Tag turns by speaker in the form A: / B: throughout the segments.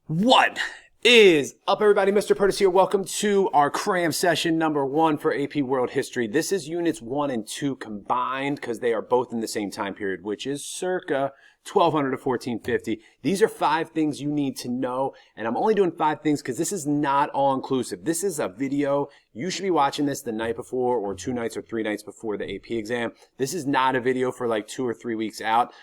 A: What is up, everybody? Mr. Purtis here. Welcome to our Cram session number 1 for AP World History. This is units 1 and 2 combined because they are both in the same time period, which is circa 1200 to 1450. These are 5 things you need to know, and I'm only doing 5 things because this is not all-inclusive. This is a video. You should be watching this the night before or 2 nights or 3 nights before the AP exam. This is not a video for like 2 or 3 weeks out.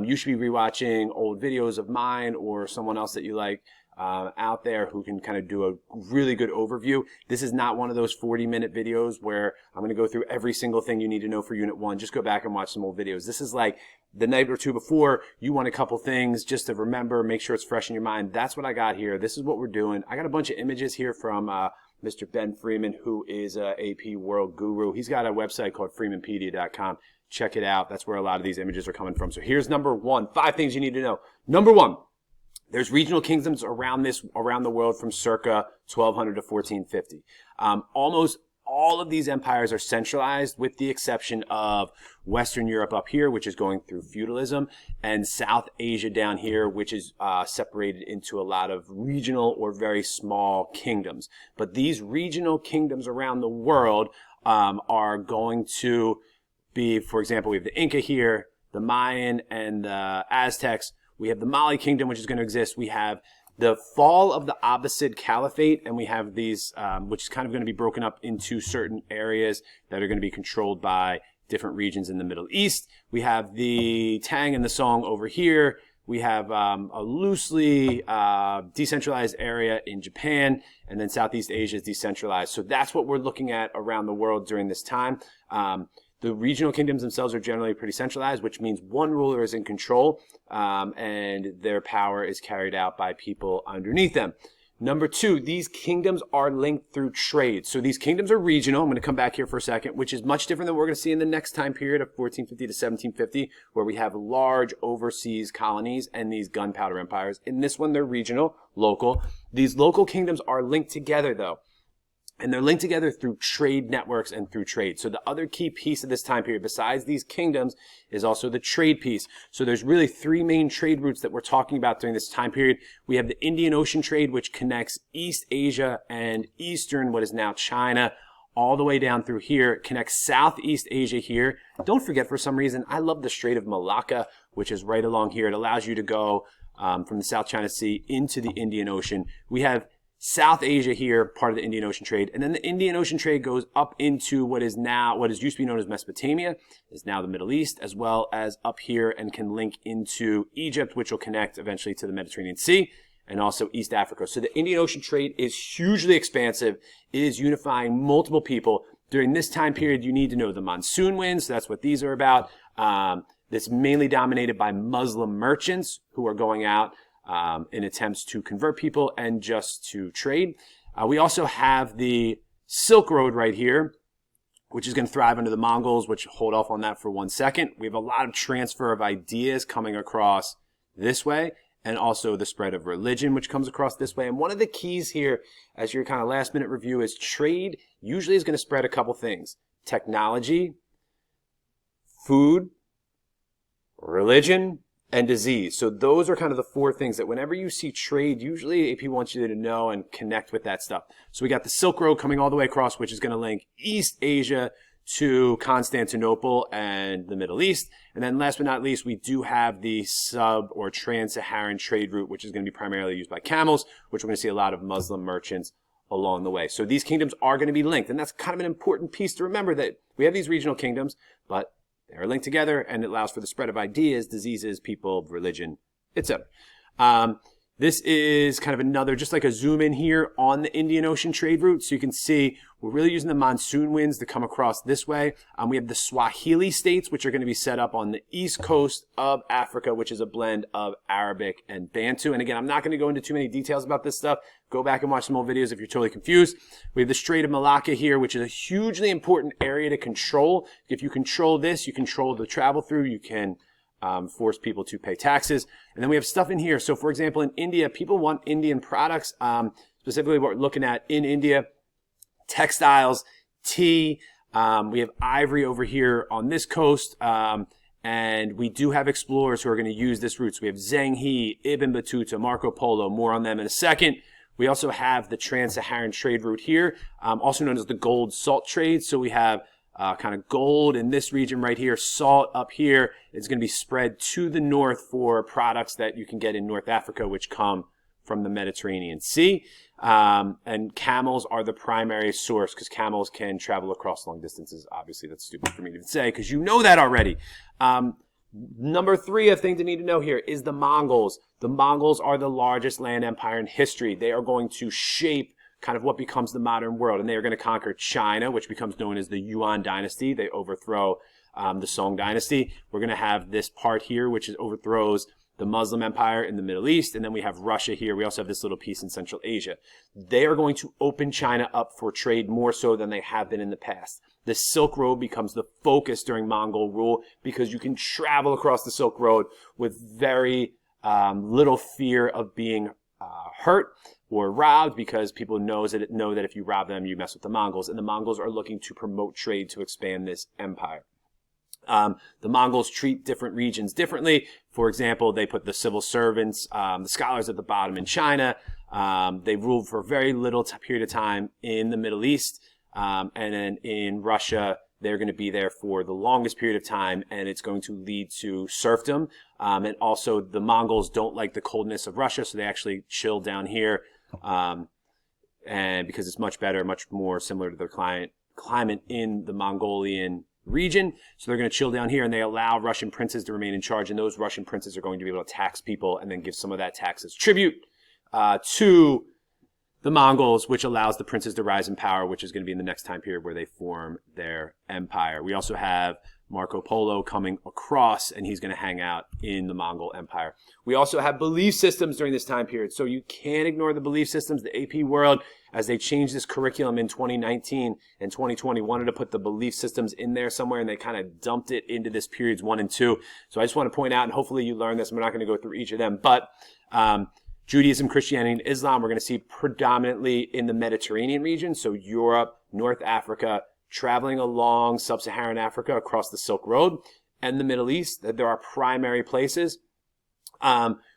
A: You should be rewatching old videos of mine or someone else that you like out there who can kind of do a really good overview. This is not one of those 40-minute videos where I'm going to go through every single thing you need to know for Unit 1. Just go back and watch some old videos. This is like the night or two before, you want a couple things just to remember, make sure it's fresh in your mind. That's what I got here. This is what we're doing. I got a bunch of images here from Mr. Ben Freeman, who is a AP World Guru. He's got a website called freemanpedia.com. Check it out. That's where a lot of these images are coming from. So here's number 1. 5 things you need to know. Number 1. There's regional kingdoms around the world from circa 1200 to 1450. Almost all of these empires are centralized with the exception of Western Europe up here, which is going through feudalism, and South Asia down here, which is separated into a lot of regional or very small kingdoms. But these regional kingdoms around the world are going to be, for example, we have the Inca here, the Mayan and the Aztecs. We have the Mali Kingdom, which is going to exist. We have the fall of the Abbasid Caliphate, and we have these, which is kind of going to be broken up into certain areas that are going to be controlled by different regions in the Middle East. We have the Tang and the Song over here. We have a loosely decentralized area in Japan, and then Southeast Asia is decentralized. So that's what we're looking at around the world during this time. The regional kingdoms themselves are generally pretty centralized, which means one ruler is in control, and their power is carried out by people underneath them. Number 2, these kingdoms are linked through trade. So these kingdoms are regional. I'm going to come back here for a second, which is much different than what we're going to see in the next time period of 1450 to 1750, where we have large overseas colonies and these gunpowder empires. In this one, they're regional, local. These local kingdoms are linked together, though. And they're linked together through trade networks and through trade. So the other key piece of this time period, besides these kingdoms, is also the trade piece. So there's really 3 main trade routes that we're talking about during this time period. We have the Indian Ocean trade, which connects East Asia and Eastern, what is now China, all the way down through here. It connects Southeast Asia here. Don't forget, for some reason, I love the Strait of Malacca, which is right along here. It allows you to go from the South China Sea into the Indian Ocean. We have South Asia here, part of the Indian Ocean trade. And then the Indian Ocean trade goes up into what is used to be known as Mesopotamia, is now the Middle East, as well as up here and can link into Egypt, which will connect eventually to the Mediterranean Sea, and also East Africa. So the Indian Ocean trade is hugely expansive. It is unifying multiple people. During this time period, you need to know the monsoon winds. That's what these are about. That's mainly dominated by Muslim merchants who are going out in attempts to convert people and just to trade. We also have the Silk Road right here, which is going to thrive under the Mongols, which hold off on that for 1 second. We have a lot of transfer of ideas coming across this way, and also the spread of religion, which comes across this way. And one of the keys here, as your kind of last minute review, is trade usually is going to spread a couple things: technology, food, religion, and disease. So those are kind of the 4 things that whenever you see trade, usually AP wants you to know and connect with that stuff. So we got the Silk Road coming all the way across, which is going to link East Asia to Constantinople and the Middle East. And then last but not least, we do have the sub or trans-Saharan trade route, which is going to be primarily used by camels, which we're going to see a lot of Muslim merchants along the way. So these kingdoms are going to be linked. And that's kind of an important piece to remember, that we have these regional kingdoms, but they're linked together, and it allows for the spread of ideas, diseases, people, religion, etc. This is kind of another, just like a zoom in here on the Indian Ocean trade route. So you can see we're really using the monsoon winds to come across this way. We have the Swahili states, which are going to be set up on the east coast of Africa, which is a blend of Arabic and Bantu. And again, I'm not going to go into too many details about this stuff. Go back and watch some old videos if you're totally confused. We have the Strait of Malacca here, which is a hugely important area to control. If you control this, you control the travel through. You can force people to pay taxes. And then we have stuff in here. So for example, in India, people want Indian products, specifically what we're looking at in India, textiles, tea. We have ivory over here on this coast, And we do have explorers who are going to use this route. So we have Zheng He, Ibn Battuta, Marco Polo, more on them in a second. We also have the trans-Saharan trade route here, also known as the gold salt trade. So we have kind of gold in this region right here, salt up here. It's going to be spread to the north for products that you can get in North Africa, which come from the Mediterranean Sea. And camels are the primary source because camels can travel across long distances. Obviously, that's stupid for me to say because you know that already. Number 3 of things to need to know here is the Mongols. The Mongols are the largest land empire in history. They are going to shape kind of what becomes the modern world, and they are going to conquer China, which becomes known as the Yuan dynasty. They overthrow the Song dynasty. We're going to have this part here, which overthrows the Muslim Empire in the Middle East, and then we have Russia here. We also have this little piece in Central Asia. They are going to open China up for trade more so than they have been in the past. The Silk Road becomes the focus during Mongol rule because you can travel across the Silk Road with very little fear of being hurt or robbed because people know that if you rob them, you mess with the Mongols. And the Mongols are looking to promote trade to expand this empire. The Mongols treat different regions differently. For example, they put the civil servants, the scholars at the bottom in China. They ruled for a very little period of time in the Middle East. And then in Russia, they're going to be there for the longest period of time, and it's going to lead to serfdom. And also, the Mongols don't like the coldness of Russia, so they actually chill down here. And because it's much better, much more similar to their climate in the Mongolian region. So they're going to chill down here, and they allow Russian princes to remain in charge, and those Russian princes are going to be able to tax people and then give some of that tax as tribute to the Mongols, which allows the princes to rise in power, which is going to be in the next time period where they form their empire. We also have Marco Polo coming across, and he's going to hang out in the Mongol Empire. We also have belief systems during this time period, so you can't ignore the belief systems. The AP World, as they changed this curriculum in 2019 and 2020, wanted to put the belief systems in there somewhere, and they kind of dumped it into this periods 1 and 2. So I just want to point out, and hopefully you learn this, I'm not going to go through each of them, but Judaism, Christianity, and Islam we're going to see predominantly in the Mediterranean region, so Europe, North Africa, traveling along sub-Saharan Africa across the Silk Road, and the Middle East. There are primary places.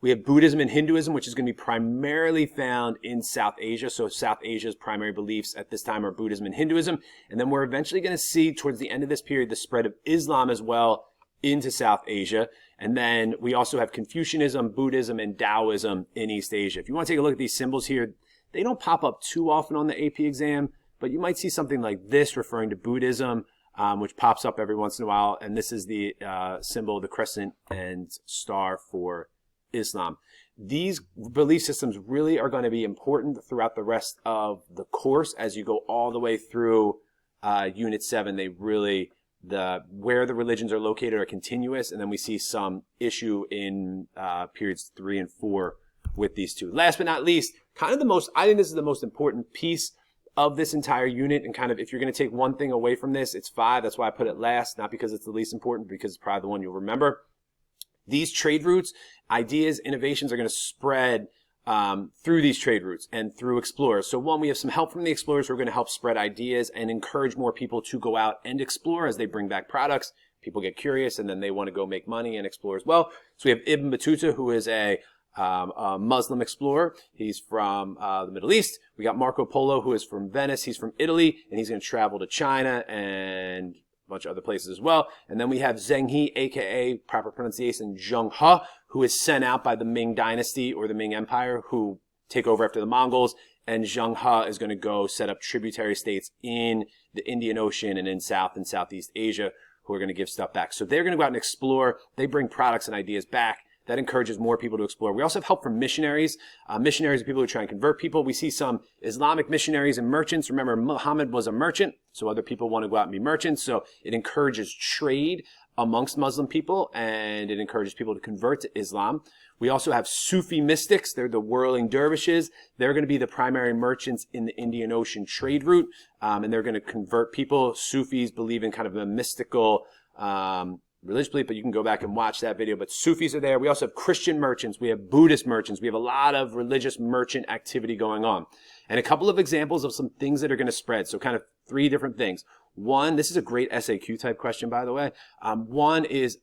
A: We have Buddhism and Hinduism, which is going to be primarily found in South Asia. So South Asia's primary beliefs at this time are Buddhism and Hinduism. And then we're eventually going to see towards the end of this period the spread of Islam as well into South Asia. And then we also have Confucianism, Buddhism, and Taoism in East Asia. If you want to take a look at these symbols here, they don't pop up too often on the AP exam, but you might see something like this referring to Buddhism, which pops up every once in a while. And this is the symbol, the crescent and star for Islam. These belief systems really are going to be important throughout the rest of the course as you go all the way through Unit 7. They really, where the religions are located are continuous, and then we see some issue in periods 3 and 4 with these two. Last but not least, kind of I think this is the most important piece of this entire unit, and kind of if you're going to take one thing away from this, it's 5. That's why I put it last, not because it's the least important, because it's probably the one you'll remember. These trade routes, ideas, innovations are going to spread through these trade routes and through explorers. So one, we have some help from the explorers who are going to help spread ideas and encourage more people to go out and explore as they bring back products. People get curious and then they want to go make money and explore as well. So we have Ibn Battuta, who is a Muslim explorer. He's from the Middle East. We got Marco Polo, who is from Venice. He's from Italy, and he's going to travel to China and bunch of other places as well. And then we have Zheng He, aka proper pronunciation Zheng He, who is sent out by the Ming dynasty or the Ming Empire, who take over after the Mongols. And Zheng He is going to go set up tributary states in the Indian Ocean and in South and Southeast Asia, who are going to give stuff back. So they're going to go out and explore. They bring products and ideas back. That encourages more people to explore. We also have help from missionaries. Missionaries are people who try and convert people. We see some Islamic missionaries and merchants. Remember, Muhammad was a merchant, so other people want to go out and be merchants. So it encourages trade amongst Muslim people, and it encourages people to convert to Islam. We also have Sufi mystics. They're the whirling dervishes. They're going to be the primary merchants in the Indian Ocean trade route, and they're going to convert people. Sufis believe in kind of a mystical religious belief, but you can go back and watch that video. But Sufis are there. We also have Christian merchants. We have Buddhist merchants. We have a lot of religious merchant activity going on. And a couple of examples of some things that are going to spread. So kind of 3 different things. One, this is a great SAQ type question, by the way. One is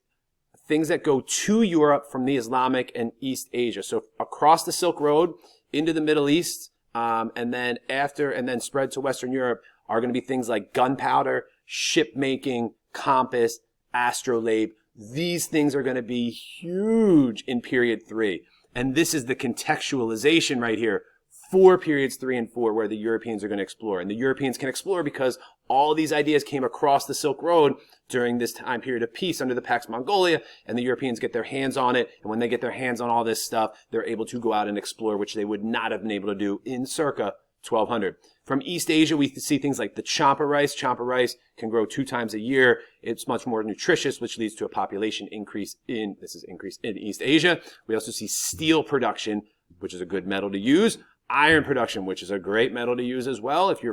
A: things that go to Europe from the Islamic and East Asia. So across the Silk Road into the Middle East, and then spread to Western Europe are going to be things like gunpowder, ship making, compass, astrolabe. These things are going to be huge in period 3. And this is the contextualization right here for periods 3 and 4 where the Europeans are going to explore. And the Europeans can explore because all these ideas came across the Silk Road during this time period of peace under the Pax Mongolia, and the Europeans get their hands on it. And when they get their hands on all this stuff, they're able to go out and explore, which they would not have been able to do in circa 1200. From East Asia, we see things like the champa rice. Champa rice can grow 2 times a year. It's much more nutritious, which leads to a population increase in East Asia. We also see steel production, which is a good metal to use. Iron production, which is a great metal to use as well if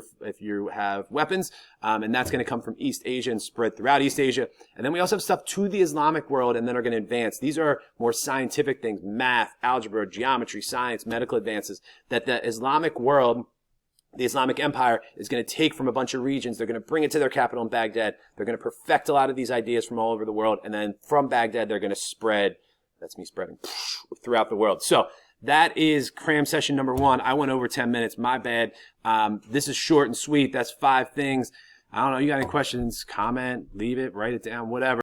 A: you have weapons, and that's going to come from East Asia and spread throughout East Asia. And then we also have stuff to the Islamic world, and then are going to advance. These are more scientific things: math, algebra, geometry, science, medical advances that the Islamic world, the Islamic Empire, is going to take from a bunch of regions. They're going to bring it to their capital in Baghdad. They're going to perfect a lot of these ideas from all over the world, and then from Baghdad, they're going to spread. That's me spreading throughout the world. So that is Cram session number 1. I went over 10 minutes. My bad. This is short and sweet. That's 5 things. I don't know. You got any questions? Comment, leave it, write it down, whatever.